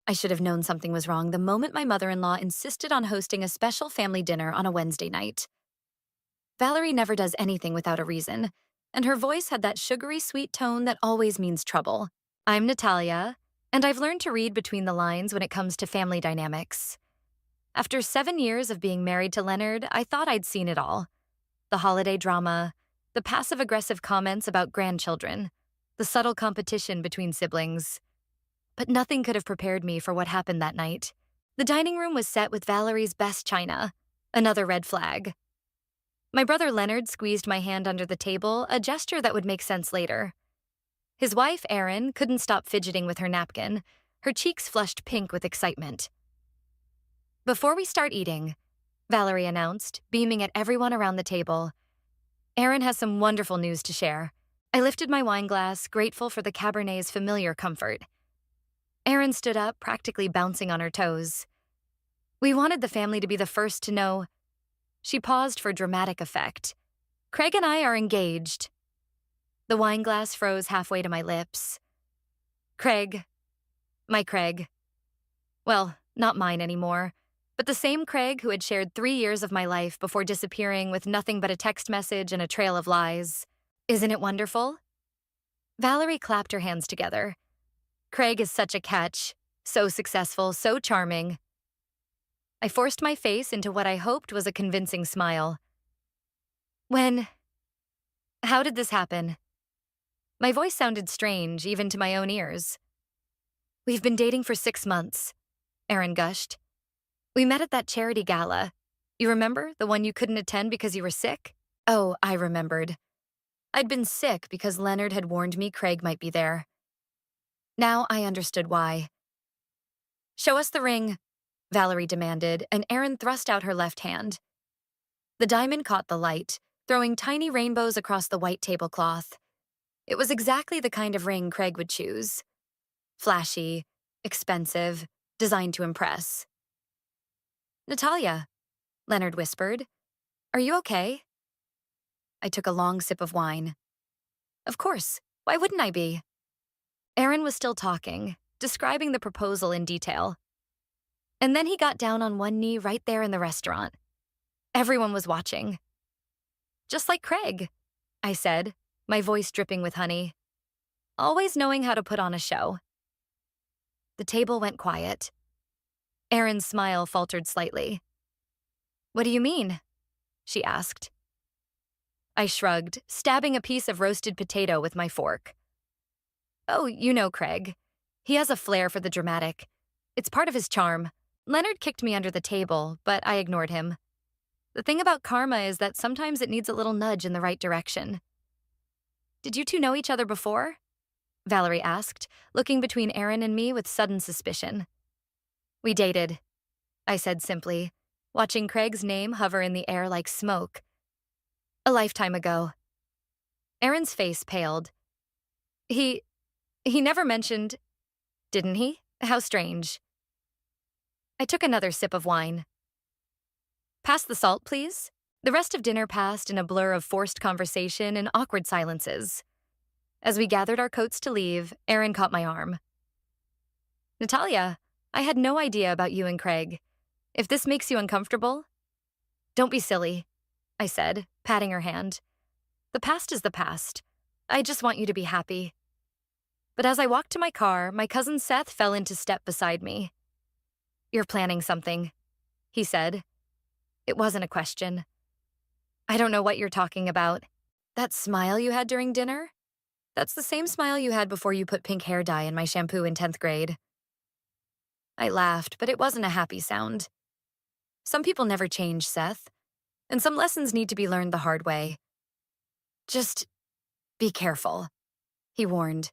I should have known something was wrong the moment my mother-in-law insisted on hosting a special family dinner on a Wednesday night. Valerie never does anything without a reason, and her voice had that sugary sweet tone that always means trouble. I'm Natalia, and I've learned to read between the lines when it comes to family dynamics. After 7 years of being married to Leonard, I thought I'd seen it all. The holiday drama, the passive-aggressive comments about grandchildren, the subtle competition between siblings. But nothing could have prepared me for what happened that night. The dining room was set with Valerie's best china, another red flag. My brother Leonard squeezed my hand under the table, a gesture that would make sense later. His wife, Erin, couldn't stop fidgeting with her napkin, her cheeks flushed pink with excitement. Before we start eating, Valerie announced, beaming at everyone around the table, Erin has some wonderful news to share. I lifted my wine glass, grateful for the Cabernet's familiar comfort. Erin stood up, practically bouncing on her toes. We wanted the family to be the first to know. She paused for dramatic effect. Craig and I are engaged. The wine glass froze halfway to my lips. Craig. My Craig. Well, not mine anymore, but the same Craig who had shared 3 years of my life before disappearing with nothing but a text message and a trail of lies. Isn't it wonderful? Valerie clapped her hands together. Craig is such a catch, so successful, so charming. I forced my face into what I hoped was a convincing smile. How did this happen? My voice sounded strange, even to my own ears. We've been dating for 6 months, Erin gushed. We met at that charity gala. You remember, the one you couldn't attend because you were sick? Oh, I remembered. I'd been sick because Leonard had warned me Craig might be there. Now I understood why. Show us the ring, Valerie demanded, and Erin thrust out her left hand. The diamond caught the light, throwing tiny rainbows across the white tablecloth. It was exactly the kind of ring Craig would choose. Flashy, expensive, designed to impress. Natalia, Leonard whispered. Are you okay? I took a long sip of wine. Of course, why wouldn't I be? Erin was still talking, describing the proposal in detail. And then he got down on one knee right there in the restaurant. Everyone was watching. Just like Craig, I said, my voice dripping with honey. Always knowing how to put on a show. The table went quiet. Erin's smile faltered slightly. What do you mean? She asked. I shrugged, stabbing a piece of roasted potato with my fork. Oh, you know Craig. He has a flair for the dramatic. It's part of his charm. Leonard kicked me under the table, but I ignored him. The thing about karma is that sometimes it needs a little nudge in the right direction. Did you two know each other before? Valerie asked, looking between Erin and me with sudden suspicion. We dated, I said simply, watching Craig's name hover in the air like smoke. A lifetime ago. Erin's face paled. He never mentioned, didn't he? How strange. I took another sip of wine. Pass the salt, please. The rest of dinner passed in a blur of forced conversation and awkward silences. As we gathered our coats to leave, Erin caught my arm. Natalia, I had no idea about you and Craig. If this makes you uncomfortable, don't be silly, I said, patting her hand. The past is the past. I just want you to be happy. But as I walked to my car, my cousin Seth fell into step beside me. You're planning something, he said. It wasn't a question. I don't know what you're talking about. That smile you had during dinner? That's the same smile you had before you put pink hair dye in my shampoo in 10th grade. I laughed, but it wasn't a happy sound. Some people never change, Seth, and some lessons need to be learned the hard way. Just be careful, he warned.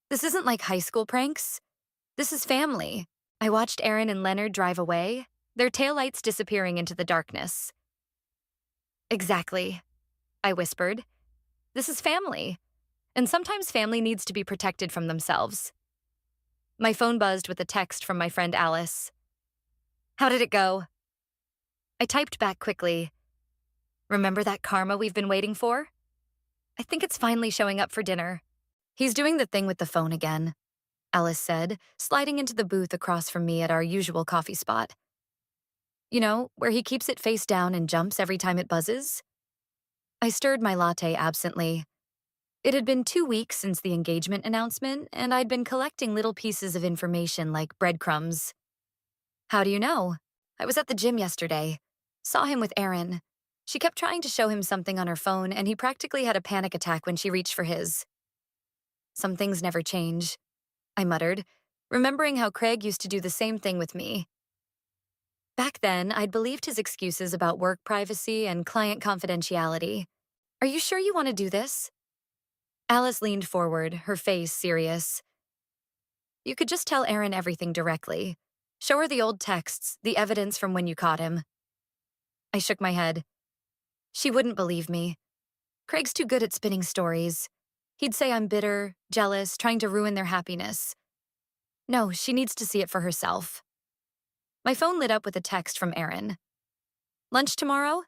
This isn't like high school pranks. This is family. I watched Erin and Leonard drive away, their taillights disappearing into the darkness. Exactly, I whispered. This is family, and sometimes family needs to be protected from themselves. My phone buzzed with a text from my friend Alice. How did it go? I typed back quickly. Remember that karma we've been waiting for? I think it's finally showing up for dinner. He's doing the thing with the phone again. Alice said, sliding into the booth across from me at our usual coffee spot. You know, where he keeps it face down and jumps every time it buzzes? I stirred my latte absently. It had been 2 weeks since the engagement announcement, and I'd been collecting little pieces of information like breadcrumbs. How do you know? I was at the gym yesterday. Saw him with Erin. She kept trying to show him something on her phone, and he practically had a panic attack when she reached for his. Some things never change, I muttered, remembering how Craig used to do the same thing with me. Back then, I'd believed his excuses about work privacy and client confidentiality. Are you sure you want to do this? Alice leaned forward, her face serious. You could just tell Erin everything directly. Show her the old texts, the evidence from when you caught him. I shook my head. She wouldn't believe me. Craig's too good at spinning stories. He'd say I'm bitter, jealous, trying to ruin their happiness. No, she needs to see it for herself. My phone lit up with a text from Erin. Lunch tomorrow?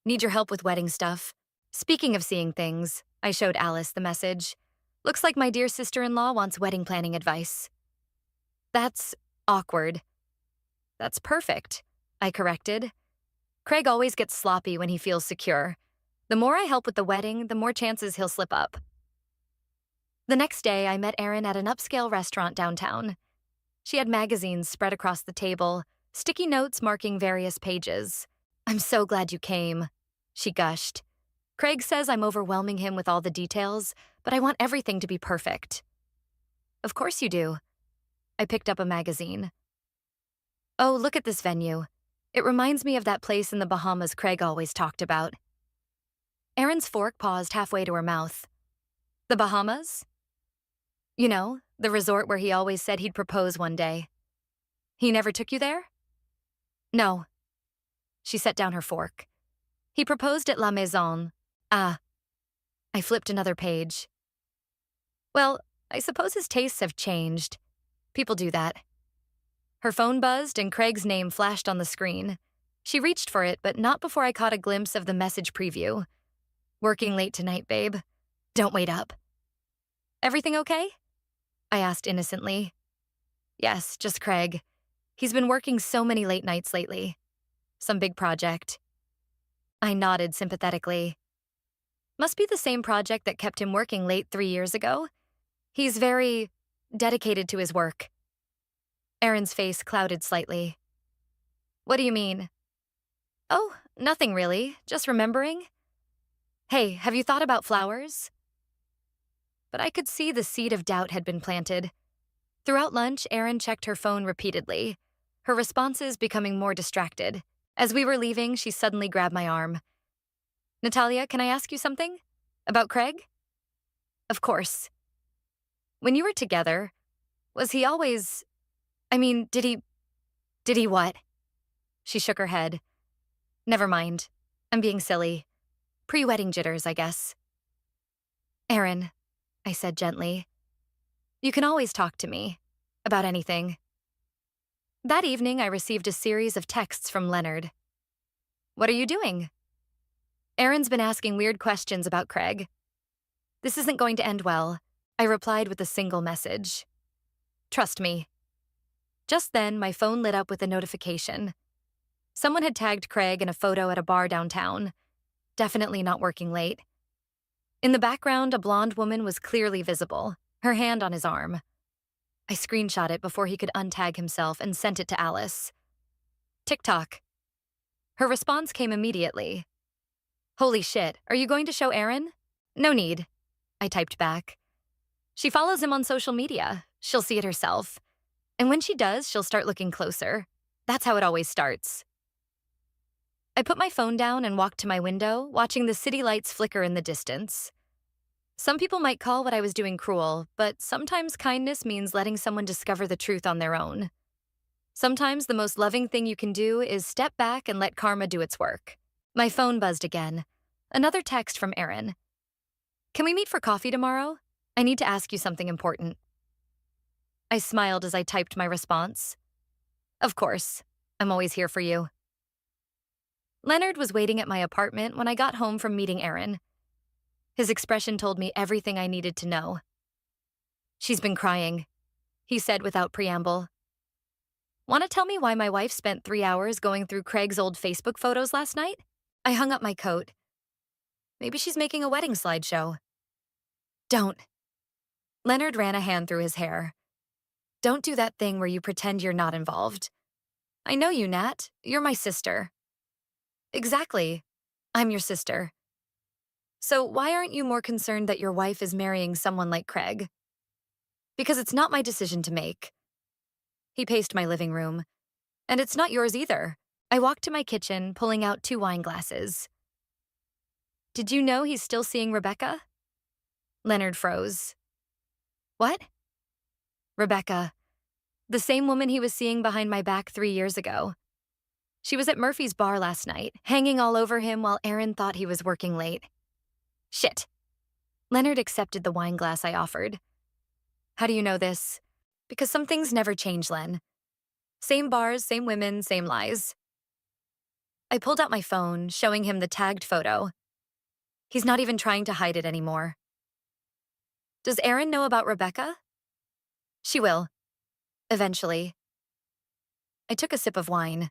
Need your help with wedding stuff. Speaking of seeing things, I showed Alice the message. Looks like my dear sister-in-law wants wedding planning advice. That's awkward. That's perfect, I corrected. Craig always gets sloppy when he feels secure. The more I help with the wedding, the more chances he'll slip up. The next day, I met Erin at an upscale restaurant downtown. She had magazines spread across the table, sticky notes marking various pages. I'm so glad you came, she gushed. Craig says I'm overwhelming him with all the details, but I want everything to be perfect. Of course you do. I picked up a magazine. Oh, look at this venue. It reminds me of that place in the Bahamas Craig always talked about. Erin's fork paused halfway to her mouth. The Bahamas? You know, the resort where he always said he'd propose one day. He never took you there? No. She set down her fork. He proposed at La Maison. Ah. I flipped another page. Well, I suppose his tastes have changed. People do that. Her phone buzzed and Craig's name flashed on the screen. She reached for it, but not before I caught a glimpse of the message preview. Working late tonight, babe. Don't wait up. Everything okay? I asked innocently. Yes, just Craig. He's been working so many late nights lately. Some big project. I nodded sympathetically. Must be the same project that kept him working late 3 years ago. He's very dedicated to his work. Erin's face clouded slightly. What do you mean? Oh, nothing really, just remembering. Hey, have you thought about flowers? But I could see the seed of doubt had been planted. Throughout lunch, Erin checked her phone repeatedly, her responses becoming more distracted. As we were leaving, she suddenly grabbed my arm. Natalia, can I ask you something? About Craig? Of course. When you were together, was he always... did he what? She shook her head. Never mind. I'm being silly. Pre-wedding jitters, I guess. Erin, I said gently, you can always talk to me. About anything. That evening, I received a series of texts from Leonard. What are you doing? Erin's been asking weird questions about Craig. This isn't going to end well, I replied with a single message. Trust me. Just then, my phone lit up with a notification. Someone had tagged Craig in a photo at a bar downtown. Definitely not working late. In the background, a blonde woman was clearly visible, her hand on his arm. I screenshot it before he could untag himself and sent it to Alice. TikTok. Her response came immediately. Holy shit, are you going to show Erin? No need, I typed back. She follows him on social media. She'll see it herself. And when she does, she'll start looking closer. That's how it always starts. I put my phone down and walked to my window, watching the city lights flicker in the distance. Some people might call what I was doing cruel, but sometimes kindness means letting someone discover the truth on their own. Sometimes the most loving thing you can do is step back and let karma do its work. My phone buzzed again. Another text from Erin. Can we meet for coffee tomorrow? I need to ask you something important. I smiled as I typed my response. Of course. I'm always here for you. Leonard was waiting at my apartment when I got home from meeting Erin. His expression told me everything I needed to know. She's been crying, he said without preamble. Want to tell me why my wife spent 3 hours going through Craig's old Facebook photos last night? I hung up my coat. Maybe she's making a wedding slideshow. Don't. Leonard ran a hand through his hair. Don't do that thing where you pretend you're not involved. I know you, Nat. You're my sister. Exactly. I'm your sister. So why aren't you more concerned that your wife is marrying someone like Craig? Because it's not my decision to make. He paced my living room. And it's not yours either. I walked to my kitchen, pulling out 2 wine glasses. Did you know he's still seeing Rebecca? Leonard froze. What? Rebecca. The same woman he was seeing behind my back 3 years ago. She was at Murphy's bar last night, hanging all over him while Aaron thought he was working late. Shit. Leonard accepted the wine glass I offered. How do you know this? Because some things never change, Len. Same bars, same women, same lies. I pulled out my phone, showing him the tagged photo. He's not even trying to hide it anymore. Does Aaron know about Rebecca? She will. Eventually. I took a sip of wine.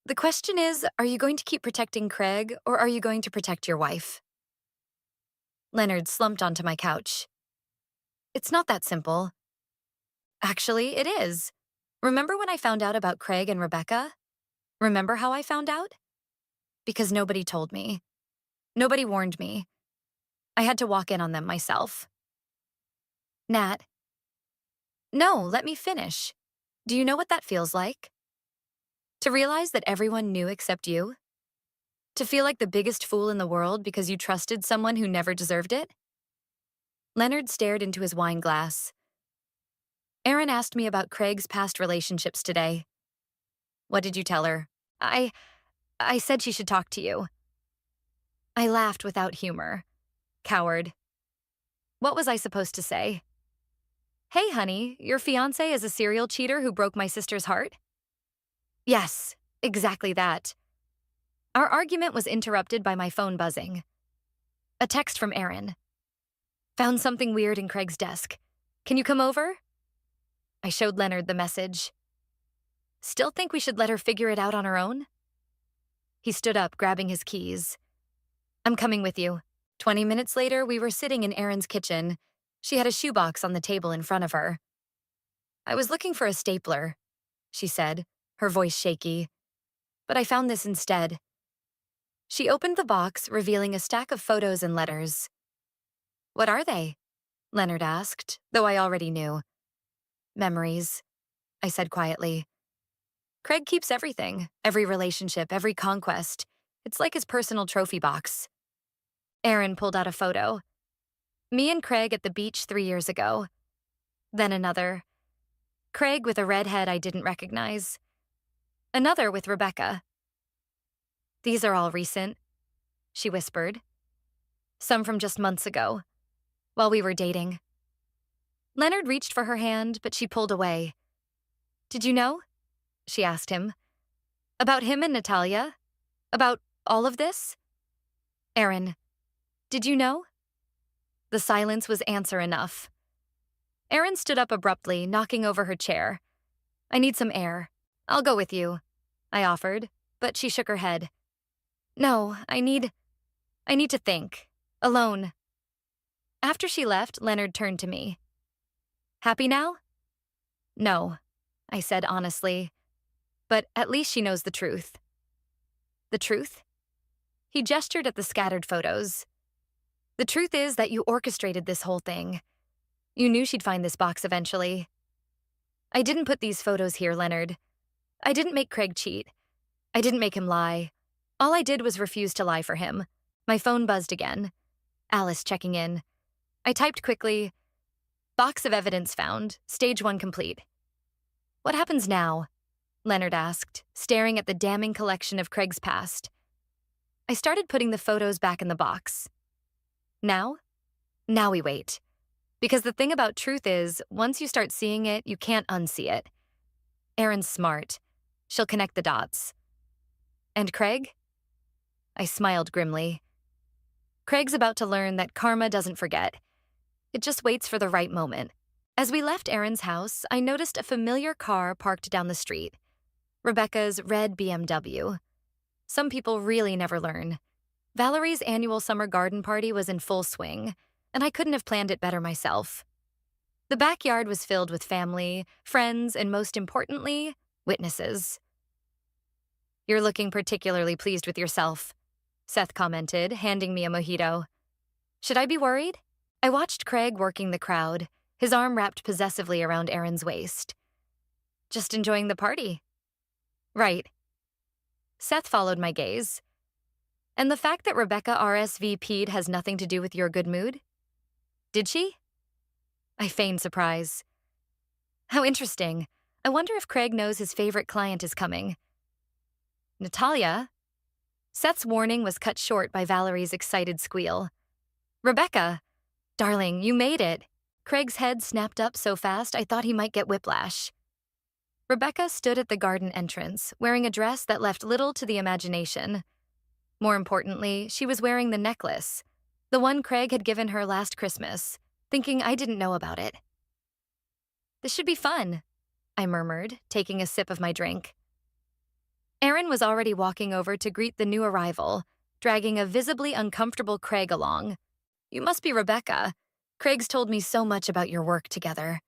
The question is, are you going to keep protecting Craig, or are you going to protect your wife? Leonard slumped onto my couch. It's not that simple. Actually, it is. Remember when I found out about Craig and Rebecca? Remember how I found out? Because nobody told me. Nobody warned me. I had to walk in on them myself. Nat. No, let me finish. Do you know what that feels like? To realize that everyone knew except you? To feel like the biggest fool in the world because you trusted someone who never deserved it? Leonard stared into his wine glass. Aaron asked me about Craig's past relationships today. What did you tell her? I said she should talk to you. I laughed without humor. Coward. What was I supposed to say? Hey, honey, your fiancé is a serial cheater who broke my sister's heart? Yes, exactly that. Our argument was interrupted by my phone buzzing. A text from Aaron. Found something weird in Craig's desk. Can you come over? I showed Leonard the message. Still think we should let her figure it out on her own? He stood up, grabbing his keys. I'm coming with you. 20 minutes later, we were sitting in Erin's kitchen. She had a shoebox on the table in front of her. I was looking for a stapler, she said, her voice shaky. But I found this instead. She opened the box, revealing a stack of photos and letters. What are they? Leonard asked, though I already knew. Memories, I said quietly. Craig keeps everything, every relationship, every conquest. It's like his personal trophy box. Aaron pulled out a photo. Me and Craig at the beach 3 years ago. Then another. Craig with a redhead I didn't recognize. Another with Rebecca. These are all recent, she whispered. Some from just months ago, while we were dating. Leonard reached for her hand, but she pulled away. Did you know? She asked him. About him and Natalia? About all of this? Aaron, did you know? The silence was answer enough. Aaron stood up abruptly, knocking over her chair. I need some air. I'll go with you, I offered, but she shook her head. No, I need to think. Alone. After she left, Leonard turned to me. Happy now? No, I said honestly. But at least she knows the truth. The truth? He gestured at the scattered photos. The truth is that you orchestrated this whole thing. You knew she'd find this box eventually. I didn't put these photos here, Leonard. I didn't make Craig cheat. I didn't make him lie. All I did was refuse to lie for him. My phone buzzed again. Alice checking in. I typed quickly, box of evidence found, stage 1 complete. What happens now? Leonard asked, staring at the damning collection of Craig's past. I started putting the photos back in the box. Now? Now we wait. Because the thing about truth is, once you start seeing it, you can't unsee it. Erin's smart. She'll connect the dots. And Craig? I smiled grimly. Craig's about to learn that karma doesn't forget. It just waits for the right moment. As we left Erin's house, I noticed a familiar car parked down the street. Rebecca's red BMW. Some people really never learn. Valerie's annual summer garden party was in full swing, and I couldn't have planned it better myself. The backyard was filled with family, friends, and most importantly, witnesses. "You're looking particularly pleased with yourself," Seth commented, handing me a mojito. Should I be worried? I watched Craig working the crowd, his arm wrapped possessively around Erin's waist. "Just enjoying the party." "Right." Seth followed my gaze. "And the fact that Rebecca RSVP'd has nothing to do with your good mood?" "Did she?" I feigned surprise. "How interesting. I wonder if Craig knows his favorite client is coming." "Natalia?" Seth's warning was cut short by Valerie's excited squeal. "Rebecca! Darling, you made it." Craig's head snapped up so fast I thought he might get whiplash. Rebecca stood at the garden entrance, wearing a dress that left little to the imagination. More importantly, she was wearing the necklace, the one Craig had given her last Christmas, thinking I didn't know about it. "This should be fun," I murmured, taking a sip of my drink. Erin was already walking over to greet the new arrival, dragging a visibly uncomfortable Craig along. "You must be Rebecca. Craig's told me so much about your work together."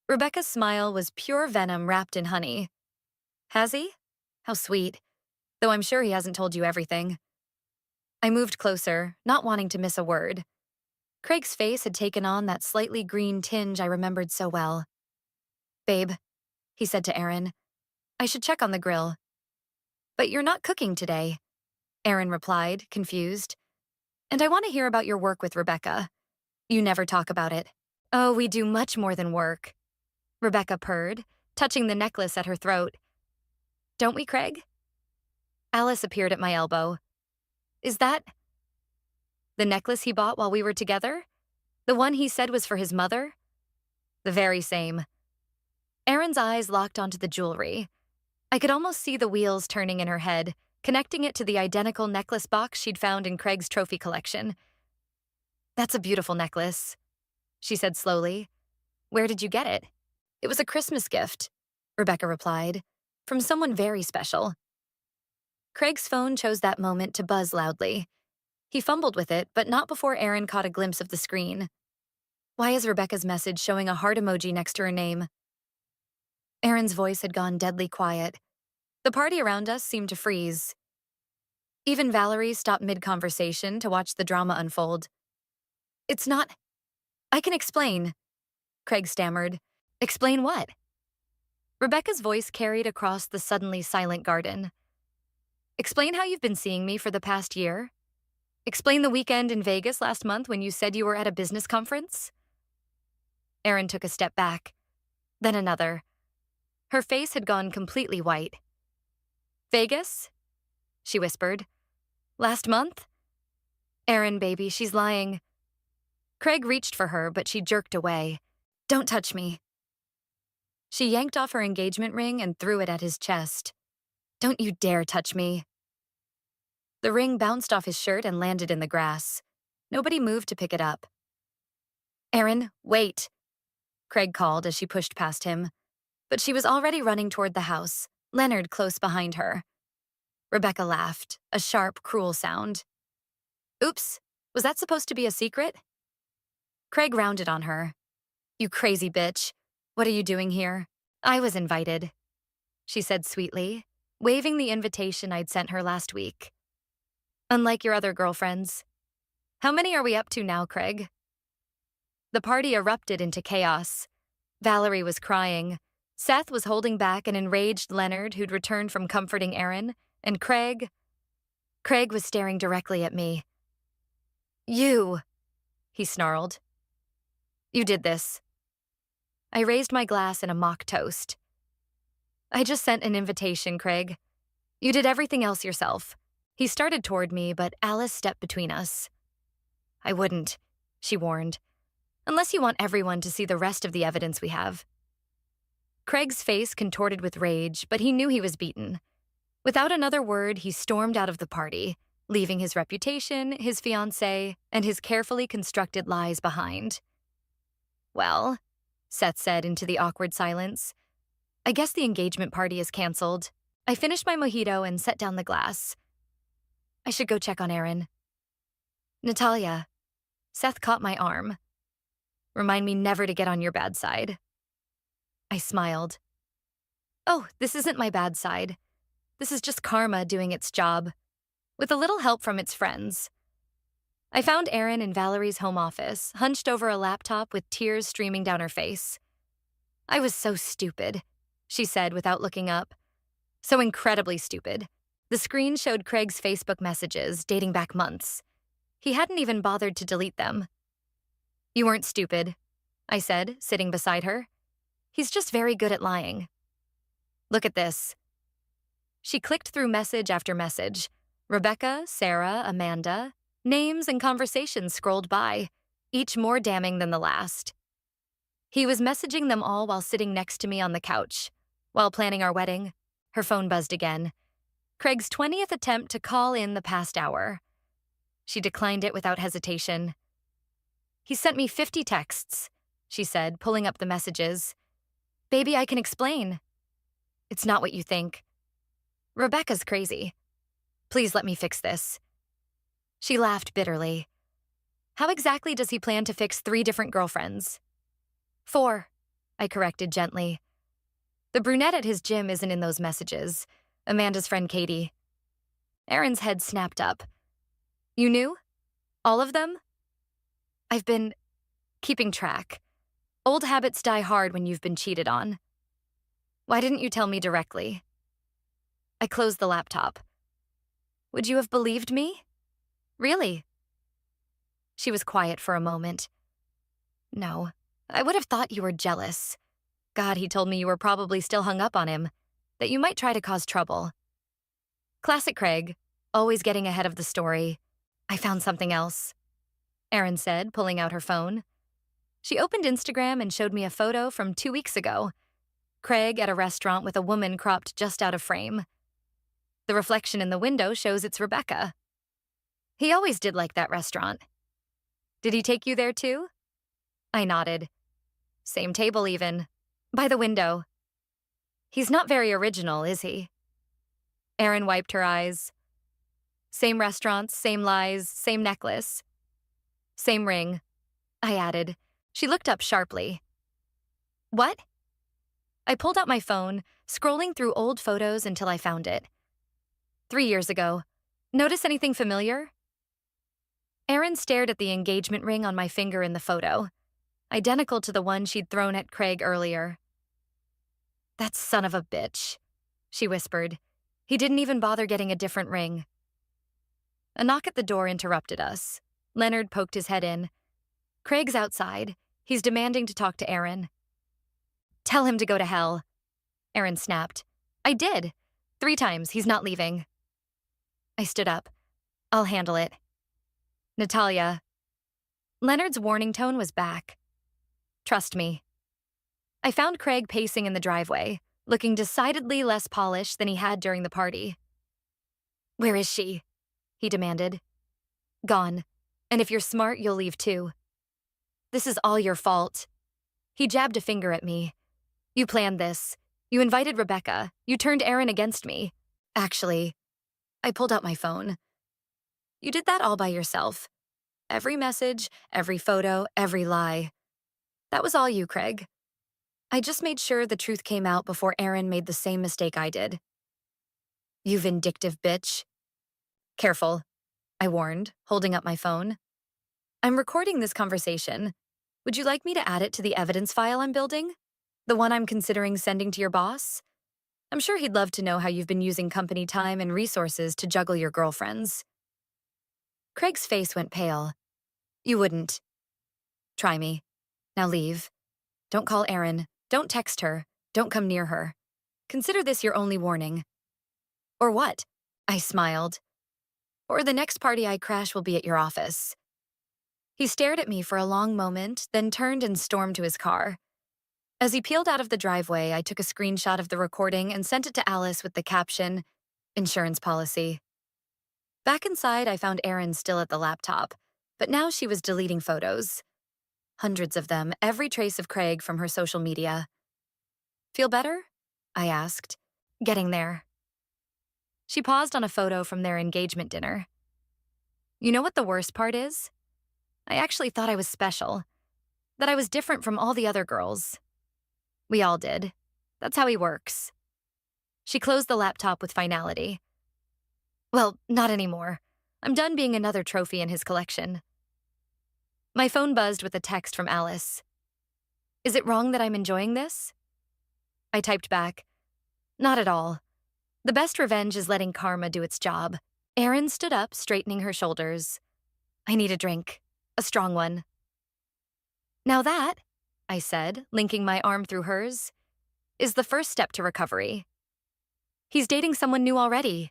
Rebecca's smile was pure venom wrapped in honey. "Has he? How sweet. Though I'm sure he hasn't told you everything." I moved closer, not wanting to miss a word. Craig's face had taken on that slightly green tinge I remembered so well. "Babe," he said to Erin, "I should check on the grill." "But you're not cooking today," Erin replied, confused. "And I want to hear about your work with Rebecca." "You never talk about it." "Oh, we do much more than work," Rebecca purred, touching the necklace at her throat. "Don't we, Craig?" Alice appeared at my elbow. "Is that the necklace he bought while we were together? The one he said was for his mother?" "The very same." Erin's eyes locked onto the jewelry. I could almost see the wheels turning in her head, connecting it to the identical necklace box she'd found in Craig's trophy collection. "That's a beautiful necklace," she said slowly. "Where did you get it?" "It was a Christmas gift," Rebecca replied, "from someone very special." Craig's phone chose that moment to buzz loudly. He fumbled with it, but not before Erin caught a glimpse of the screen. Why is Rebecca's message showing a heart emoji next to her name? Erin's voice had gone deadly quiet. The party around us seemed to freeze. Even Valerie stopped mid-conversation to watch the drama unfold. "It's not—" "I can explain," Craig stammered. "Explain what?" Rebecca's voice carried across the suddenly silent garden. "Explain how you've been seeing me for the past year. Explain the weekend in Vegas last month when you said you were at a business conference." Erin took a step back, then another. Her face had gone completely white. "Vegas?" she whispered. "Last month?" "Erin, baby, she's lying." Craig reached for her, but she jerked away. "Don't touch me." She yanked off her engagement ring and threw it at his chest. "Don't you dare touch me." The ring bounced off his shirt and landed in the grass. Nobody moved to pick it up. "Erin, wait," Craig called as she pushed past him. But she was already running toward the house, Leonard close behind her. Rebecca laughed, a sharp, cruel sound. "Oops, was that supposed to be a secret?" Craig rounded on her. "You crazy bitch. What are you doing here?" "I was invited," she said sweetly, waving the invitation I'd sent her last week. "Unlike your other girlfriends. How many are we up to now, Craig?" The party erupted into chaos. Valerie was crying. Seth was holding back an enraged Leonard who'd returned from comforting Erin, and Craig was staring directly at me. "You," he snarled. "You did this." I raised my glass in a mock toast. "I just sent an invitation, Craig. You did everything else yourself." He started toward me, but Alice stepped between us. "I wouldn't," she warned, "unless you want everyone to see the rest of the evidence we have." Craig's face contorted with rage, but he knew he was beaten. Without another word, he stormed out of the party, leaving his reputation, his fiancé, and his carefully constructed lies behind. Well, Seth said into the awkward silence. I guess the engagement party is canceled. I finished my mojito and set down the glass. I should go check on Aaron. Natalia. Seth caught my arm. Remind me never to get on your bad side. I smiled. Oh, this isn't my bad side. This is just karma doing its job, with a little help from its friends. I found Erin in Valerie's home office, hunched over a laptop with tears streaming down her face. I was so stupid, she said without looking up. So incredibly stupid. The screen showed Craig's Facebook messages dating back months. He hadn't even bothered to delete them. You weren't stupid, I said, sitting beside her. He's just very good at lying. Look at this. She clicked through message after message. Rebecca, Sarah, Amanda. Names and conversations scrolled by, each more damning than the last. He was messaging them all while sitting next to me on the couch. While planning our wedding, her phone buzzed again. Craig's 20th attempt to call in the past hour. She declined it without hesitation. He sent me 50 texts, she said, pulling up the messages. Baby, I can explain. It's not what you think. Rebecca's crazy. Please let me fix this. She laughed bitterly. How exactly does he plan to fix 3 different girlfriends? 4, I corrected gently. The brunette at his gym isn't in those messages. Amanda's friend Katie. Aaron's head snapped up. You knew? All of them? I've been keeping track. Old habits die hard when you've been cheated on. Why didn't you tell me directly? I closed the laptop. Would you have believed me? Really? She was quiet for a moment. No, I would have thought you were jealous. God, he told me you were probably still hung up on him, that you might try to cause trouble. Classic Craig, always getting ahead of the story. I found something else, Erin said, pulling out her phone. She opened Instagram and showed me a photo from 2 weeks ago. Craig at a restaurant with a woman cropped just out of frame. The reflection in the window shows it's Rebecca. He always did like that restaurant. Did he take you there too? I nodded. Same table even. By the window. He's not very original, is he? Erin wiped her eyes. Same restaurants, same lies, same necklace. Same ring, I added. She looked up sharply. What? I pulled out my phone, scrolling through old photos until I found it. 3 years ago. Notice anything familiar? Erin stared at the engagement ring on my finger in the photo, identical to the one she'd thrown at Craig earlier. That son of a bitch, she whispered. He didn't even bother getting a different ring. A knock at the door interrupted us. Leonard poked his head in. Craig's outside. He's demanding to talk to Erin. Tell him to go to hell, Erin snapped. I did. 3 times. He's not leaving. I stood up. I'll handle it. Natalia. Leonard's warning tone was back. Trust me. I found Craig pacing in the driveway, looking decidedly less polished than he had during the party. Where is she? He demanded. Gone. And if you're smart, you'll leave too. This is all your fault. He jabbed a finger at me. You planned this. You invited Rebecca. You turned Erin against me. Actually, I pulled out my phone. You did that all by yourself. Every message, every photo, every lie. That was all you, Craig. I just made sure the truth came out before Erin made the same mistake I did. You vindictive bitch. Careful, I warned, holding up my phone. I'm recording this conversation. Would you like me to add it to the evidence file I'm building? The one I'm considering sending to your boss? I'm sure he'd love to know how you've been using company time and resources to juggle your girlfriends. Craig's face went pale. You wouldn't. Try me. Now leave. Don't call Erin. Don't text her. Don't come near her. Consider this your only warning. Or what? I smiled. Or the next party I crash will be at your office. He stared at me for a long moment, then turned and stormed to his car. As he peeled out of the driveway, I took a screenshot of the recording and sent it to Alice with the caption, Insurance policy. Back inside, I found Erin still at the laptop, but now she was deleting photos. hundreds of them, every trace of Craig from her social media. Feel better? I asked. Getting there. She paused on a photo from their engagement dinner. You know what the worst part is? I actually thought I was special, that I was different from all the other girls. We all did. That's how he works. She closed the laptop with finality. Well, not anymore. I'm done being another trophy in his collection. My phone buzzed with a text from Alice. Is it wrong that I'm enjoying this? I typed back, not at all. The best revenge is letting karma do its job. Erin stood up, straightening her shoulders. I need a drink. A strong one. Now that, I said, linking my arm through hers, is the first step to recovery. He's dating someone new already,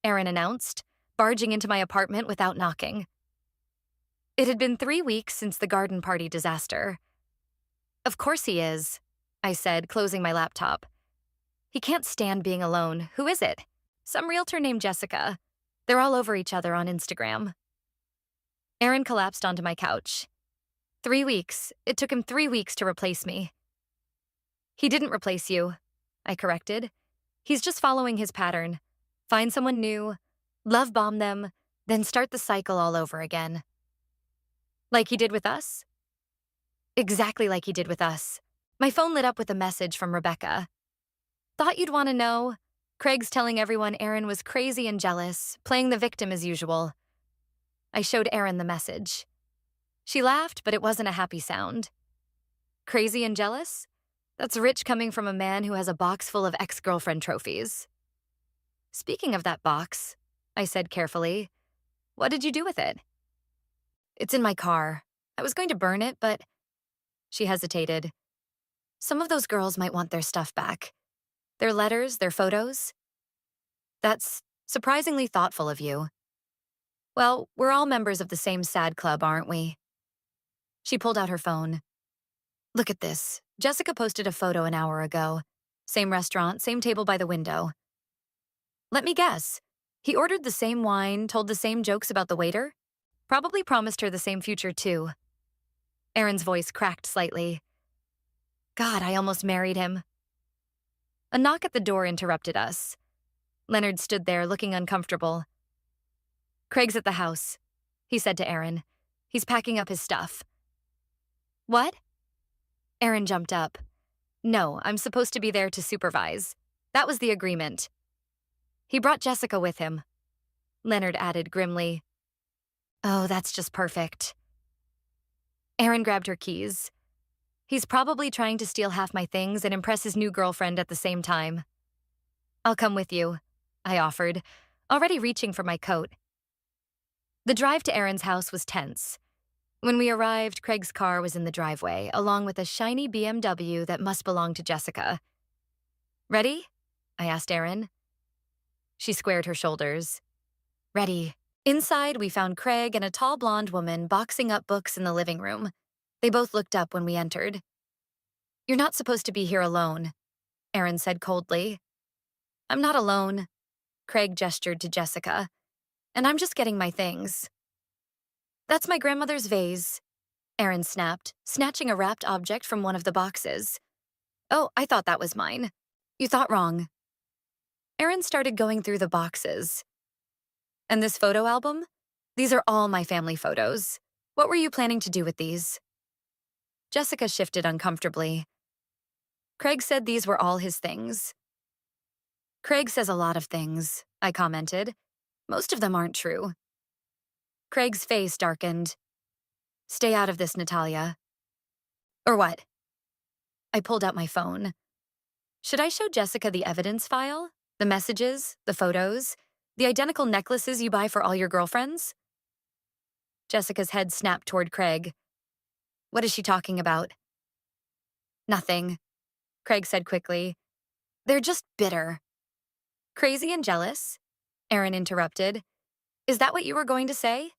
Erin announced, barging into my apartment without knocking. It had been 3 weeks since the garden party disaster. Of course he is, I said, closing my laptop. He can't stand being alone. Who is it? Some realtor named Jessica. They're all over each other on Instagram. Erin collapsed onto my couch. 3 weeks. It took him 3 weeks to replace me. He didn't replace you, I corrected. He's just following his pattern. Find someone new, love bomb them, then start the cycle all over again. Like he did with us? Exactly like he did with us. My phone lit up with a message from Rebecca. Thought you'd want to know. Craig's telling everyone Erin was crazy and jealous, playing the victim as usual. I showed Erin the message. She laughed, but it wasn't a happy sound. Crazy and jealous? That's rich coming from a man who has a box full of ex-girlfriend trophies. Speaking of that box, I said carefully, what did you do with it? It's in my car. I was going to burn it, but... She hesitated. Some of those girls might want their stuff back. Their letters, their photos. That's surprisingly thoughtful of you. Well, we're all members of the same sad club, aren't we? She pulled out her phone. Look at this. Jessica posted a photo an hour ago. Same restaurant, same table by the window. Let me guess. He ordered the same wine, told the same jokes about the waiter? Probably promised her the same future, too. Erin's voice cracked slightly. God, I almost married him. A knock at the door interrupted us. Leonard stood there, looking uncomfortable. Craig's at the house, he said to Erin. He's packing up his stuff. What? Erin jumped up. No, I'm supposed to be there to supervise. That was the agreement. He brought Jessica with him, Leonard added grimly. Oh, that's just perfect. Erin grabbed her keys. He's probably trying to steal half my things and impress his new girlfriend at the same time. I'll come with you, I offered, already reaching for my coat. The drive to Erin's house was tense. When we arrived, Craig's car was in the driveway, along with a shiny BMW that must belong to Jessica. Ready? I asked Erin. She squared her shoulders. Ready. Inside, we found Craig and a tall blonde woman boxing up books in the living room. They both looked up when we entered. You're not supposed to be here alone, Erin said coldly. I'm not alone, Craig gestured to Jessica. And I'm just getting my things. That's my grandmother's vase, Erin snapped, snatching a wrapped object from one of the boxes. Oh, I thought that was mine. You thought wrong. Erin started going through the boxes. And this photo album? These are all my family photos. What were you planning to do with these? Jessica shifted uncomfortably. Craig said these were all his things. Craig says a lot of things, I commented. Most of them aren't true. Craig's face darkened. Stay out of this, Natalia. Or what? I pulled out my phone. Should I show Jessica the evidence file? The messages, the photos, the identical necklaces you buy for all your girlfriends? Jessica's head snapped toward Craig. What is she talking about? Nothing, Craig said quickly. They're just bitter. Crazy and jealous? Erin interrupted. Is that what you were going to say?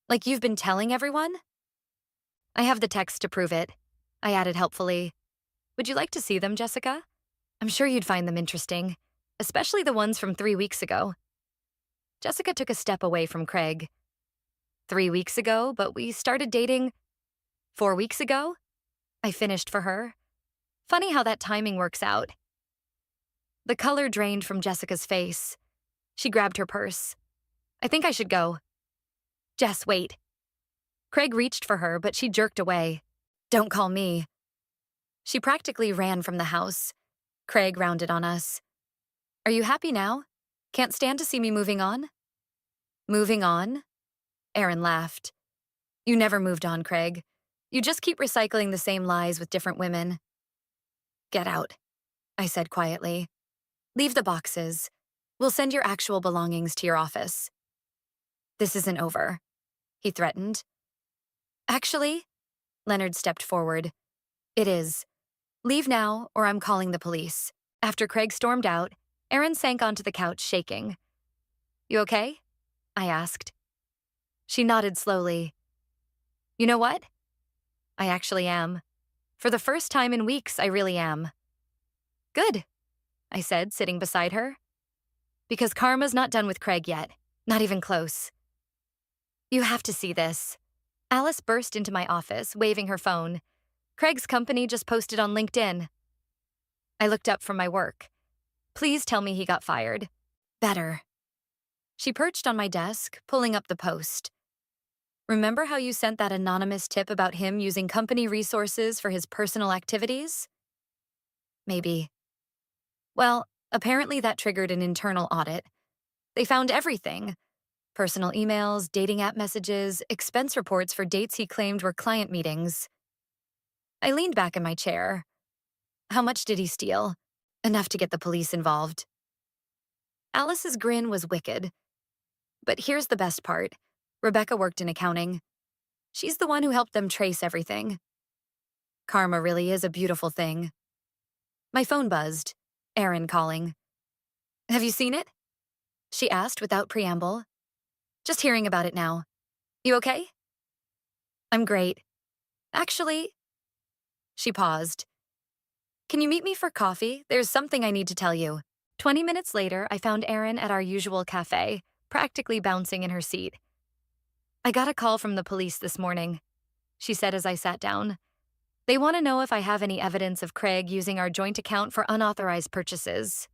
Like you've been telling everyone? I have the text to prove it, I added helpfully. Would you like to see them, Jessica? I'm sure you'd find them interesting, especially the ones from 3 weeks ago. Jessica took a step away from Craig. 3 weeks ago, but we started dating 4 weeks ago? I finished for her. Funny how that timing works out. The color drained from Jessica's face. She grabbed her purse. I think I should go. Jess, wait. Craig reached for her, but she jerked away. Don't call me. She practically ran from the house. Craig rounded on us. Are you happy now? Can't stand to see me moving on? Moving on? Aaron laughed. You never moved on, Craig. You just keep recycling the same lies with different women. Get out, I said quietly. Leave the boxes. We'll send your actual belongings to your office. This isn't over, he threatened. Actually, Leonard stepped forward. It is. Leave now, or I'm calling the police. After Craig stormed out, Aaron sank onto the couch, shaking. You okay? I asked. She nodded slowly. You know what? I actually am. For the first time in weeks, I really am. Good, I said, sitting beside her. Because karma's not done with Craig yet. Not even close. You have to see this. Alice burst into my office, waving her phone. Craig's company just posted on LinkedIn. I looked up from my work. Please tell me he got fired. Better. She perched on my desk, pulling up the post. Remember how you sent that anonymous tip about him using company resources for his personal activities? Maybe. Well, apparently that triggered an internal audit. They found everything. Personal emails, dating app messages, expense reports for dates he claimed were client meetings. I leaned back in my chair. How much did he steal? Enough to get the police involved. Alice's grin was wicked. But here's the best part. Rebecca worked in accounting. She's the one who helped them trace everything. Karma really is a beautiful thing. My phone buzzed. Aaron calling. Have you seen it? She asked without preamble. Just hearing about it now. You okay? I'm great. Actually, she paused. Can you meet me for coffee? There's something I need to tell you. 20 minutes later, I found Erin at our usual cafe, practically bouncing in her seat. I got a call from the police this morning, she said as I sat down. They want to know if I have any evidence of Craig using our joint account for unauthorized purchases.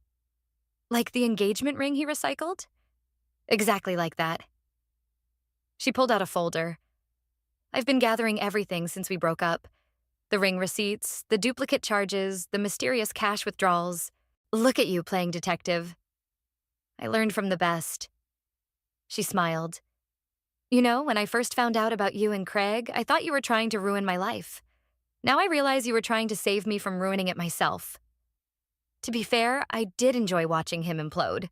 Like the engagement ring he recycled? Exactly like that. She pulled out a folder. I've been gathering everything since we broke up. The ring receipts, the duplicate charges, the mysterious cash withdrawals. Look at you playing detective. I learned from the best. She smiled. You know, when I first found out about you and Craig, I thought you were trying to ruin my life. Now I realize you were trying to save me from ruining it myself. To be fair, I did enjoy watching him implode.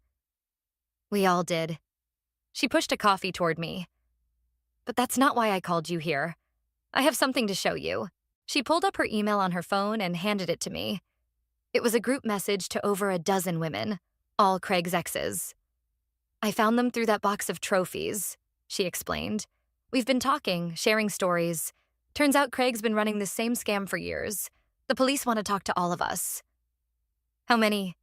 We all did. She pushed a coffee toward me. But that's not why I called you here. I have something to show you. She pulled up her email on her phone and handed it to me. It was a group message to over a dozen women, all Craig's exes. I found them through that box of trophies, she explained. We've been talking, sharing stories. Turns out Craig's been running this same scam for years. The police want to talk to all of us. How many?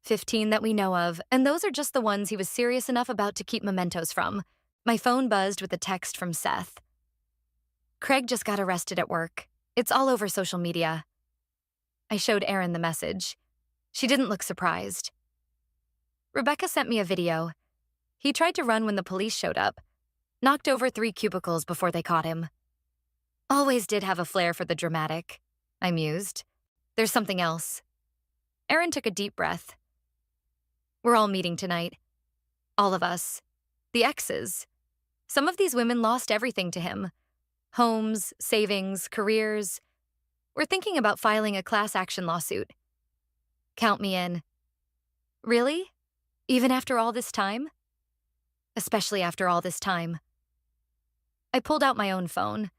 15 that we know of, and those are just the ones he was serious enough about to keep mementos from. My phone buzzed with a text from Seth. Craig just got arrested at work. It's all over social media. I showed Erin the message. She didn't look surprised. Rebecca sent me a video. He tried to run when the police showed up. Knocked over 3 cubicles before they caught him. Always did have a flair for the dramatic, I mused. There's something else. Erin took a deep breath. We're all meeting tonight. All of us. The exes. Some of these women lost everything to him. Homes, savings, careers. We're thinking about filing a class action lawsuit. Count me in. Really? Even after all this time? Especially after all this time. I pulled out my own phone.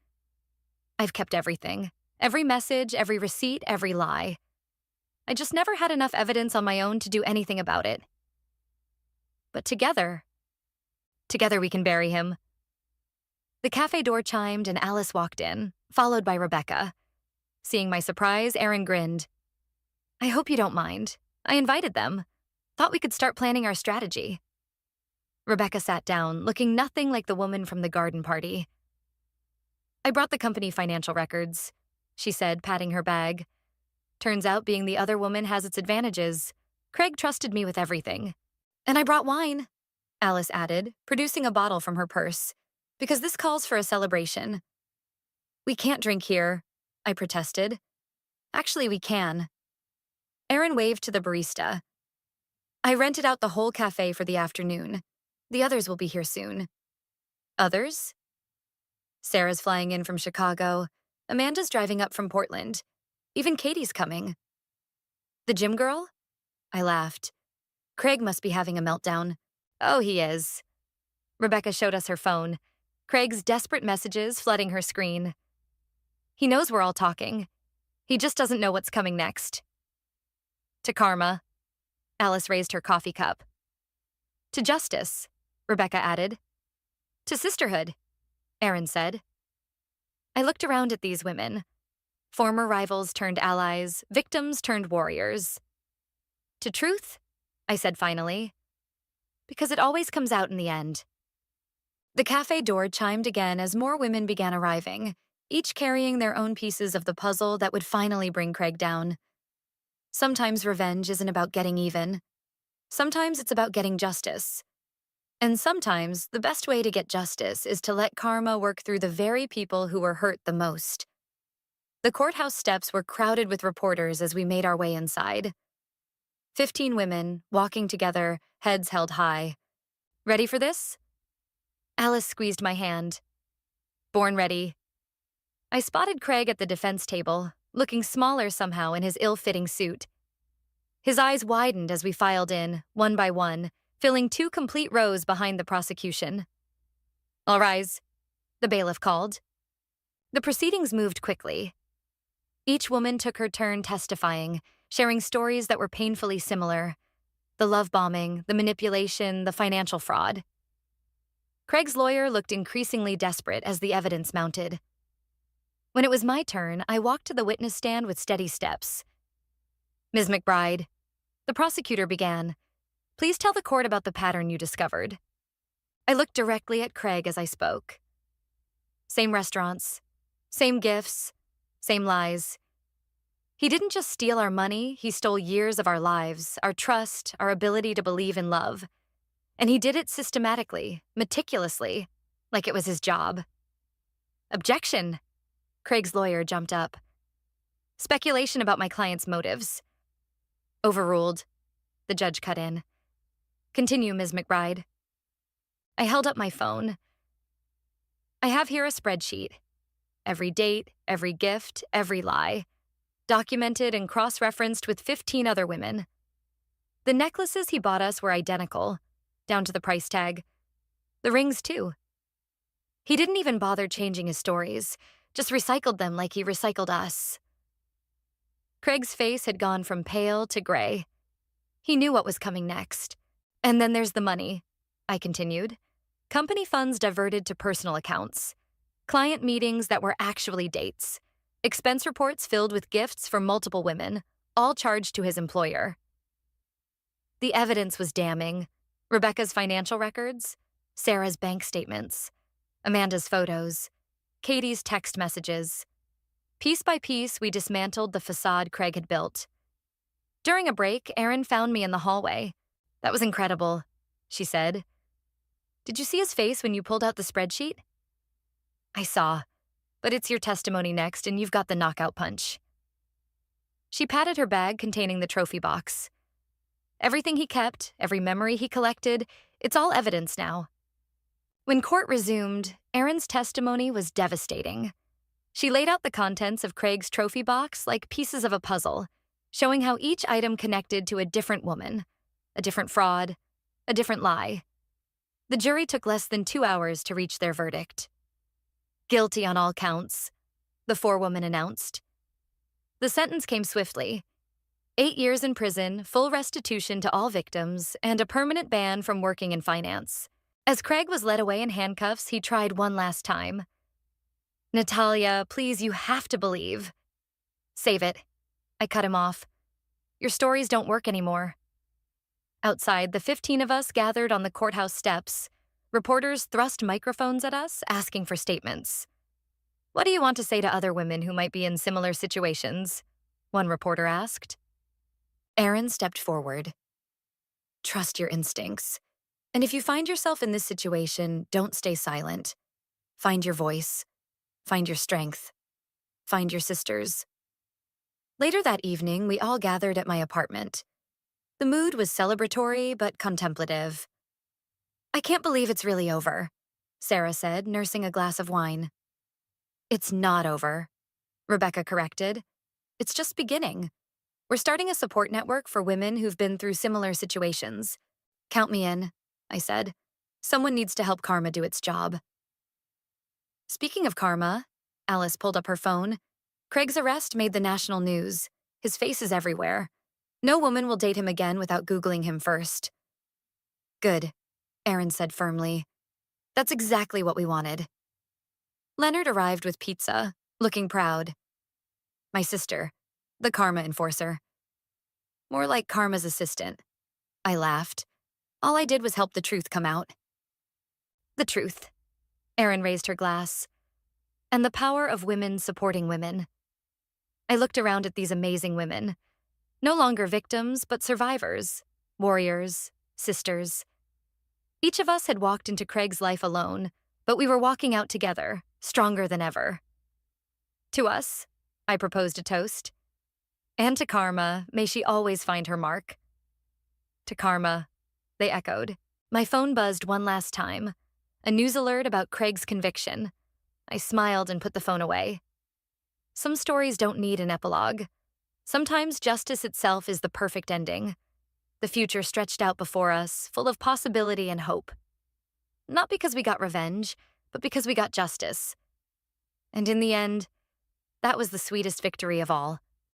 I've kept everything. Every message, every receipt, every lie. I just never had enough evidence on my own to do anything about it. But together we can bury him. The cafe door chimed and Alice walked in, followed by Rebecca. Seeing my surprise, Erin grinned. I hope you don't mind. I invited them. Thought we could start planning our strategy. Rebecca sat down, looking nothing like the woman from the garden party. I brought the company financial records, she said, patting her bag. Turns out being the other woman has its advantages. Craig trusted me with everything. And I brought wine, Alice added, producing a bottle from her purse, because this calls for a celebration. We can't drink here, I protested. Actually, we can. Aaron waved to the barista. I rented out the whole cafe for the afternoon. The others will be here soon. Others? Sarah's flying in from Chicago. Amanda's driving up from Portland. Even Katie's coming. The gym girl? I laughed. Craig must be having a meltdown. Oh, he is. Rebecca showed us her phone. Craig's desperate messages flooding her screen. He knows we're all talking. He just doesn't know what's coming next. To karma. Alice raised her coffee cup. To justice, Rebecca added. To sisterhood, Aaron said. I looked around at these women. Former rivals turned allies, victims turned warriors. To truth, I said finally. Because it always comes out in the end. The cafe door chimed again as more women began arriving, each carrying their own pieces of the puzzle that would finally bring Craig down. Sometimes revenge isn't about getting even. Sometimes it's about getting justice. And sometimes the best way to get justice is to let karma work through the very people who were hurt the most. The courthouse steps were crowded with reporters as we made our way inside. 15 women, walking together, heads held high. Ready for this? Alice squeezed my hand. Born ready. I spotted Craig at the defense table, looking smaller somehow in his ill-fitting suit. His eyes widened as we filed in, one by one, filling 2 complete rows behind the prosecution. All rise, the bailiff called. The proceedings moved quickly. Each woman took her turn testifying, sharing stories that were painfully similar. The love bombing, the manipulation, the financial fraud. Craig's lawyer looked increasingly desperate as the evidence mounted. When it was my turn, I walked to the witness stand with steady steps. Ms. McBride, the prosecutor began. Please tell the court about the pattern you discovered. I looked directly at Craig as I spoke. Same restaurants, same gifts, same lies. He didn't just steal our money, he stole years of our lives, our trust, our ability to believe in love. And he did it systematically, meticulously, like it was his job. Objection! Craig's lawyer jumped up. Speculation about my client's motives. Overruled. The judge cut in. Continue, Ms. McBride. I held up my phone. I have here a spreadsheet. Every date, every gift, every lie. Documented and cross-referenced with 15 other women. The necklaces he bought us were identical, down to the price tag. The rings, too. He didn't even bother changing his stories, just recycled them like he recycled us. Craig's face had gone from pale to gray. He knew what was coming next. And then there's the money, I continued. Company funds diverted to personal accounts. Client meetings that were actually dates. Expense reports filled with gifts from multiple women, all charged to his employer. The evidence was damning. Rebecca's financial records, Sarah's bank statements, Amanda's photos, Katie's text messages. Piece by piece, we dismantled the facade Craig had built. During a break, Erin found me in the hallway. That was incredible, she said. Did you see his face when you pulled out the spreadsheet? I saw, but it's your testimony next and you've got the knockout punch. She patted her bag containing the trophy box. Everything he kept, every memory he collected, it's all evidence now. When court resumed, Erin's testimony was devastating. She laid out the contents of Craig's trophy box like pieces of a puzzle, showing how each item connected to a different woman, a different fraud, a different lie. The jury took less than 2 hours to reach their verdict. Guilty on all counts, the 4 women announced. The sentence came swiftly. 8 years in prison, full restitution to all victims, and a permanent ban from working in finance. As Craig was led away in handcuffs, he tried one last time. Natalia, please, you have to believe. Save it. I cut him off. Your stories don't work anymore. Outside, the 15 of us gathered on the courthouse steps. Reporters thrust microphones at us, asking for statements. What do you want to say to other women who might be in similar situations? One reporter asked. Erin stepped forward. Trust your instincts. And if you find yourself in this situation, don't stay silent. Find your voice. Find your strength. Find your sisters. Later that evening, we all gathered at my apartment. The mood was celebratory but contemplative. I can't believe it's really over, Sarah said, nursing a glass of wine. It's not over, Rebecca corrected. It's just beginning. We're starting a support network for women who've been through similar situations. Count me in, I said. Someone needs to help karma do its job. Speaking of karma, Alice pulled up her phone. Craig's arrest made the national news. His face is everywhere. No woman will date him again without Googling him first. Good, Erin said firmly. That's exactly what we wanted. Leonard arrived with pizza, looking proud. My sister, the karma enforcer. More like karma's assistant. I laughed. All I did was help the truth come out. The truth. Erin raised her glass. And the power of women supporting women. I looked around at these amazing women. No longer victims, but survivors, warriors, sisters. Each of us had walked into Craig's life alone, but we were walking out together, stronger than ever. To us, I proposed a toast. And to karma, may she always find her mark. To karma, they echoed. My phone buzzed one last time. A news alert about Craig's conviction. I smiled and put the phone away. Some stories don't need an epilogue. Sometimes justice itself is the perfect ending. The future stretched out before us, full of possibility and hope. Not because we got revenge, but because we got justice. And in the end, that was the sweetest victory of all.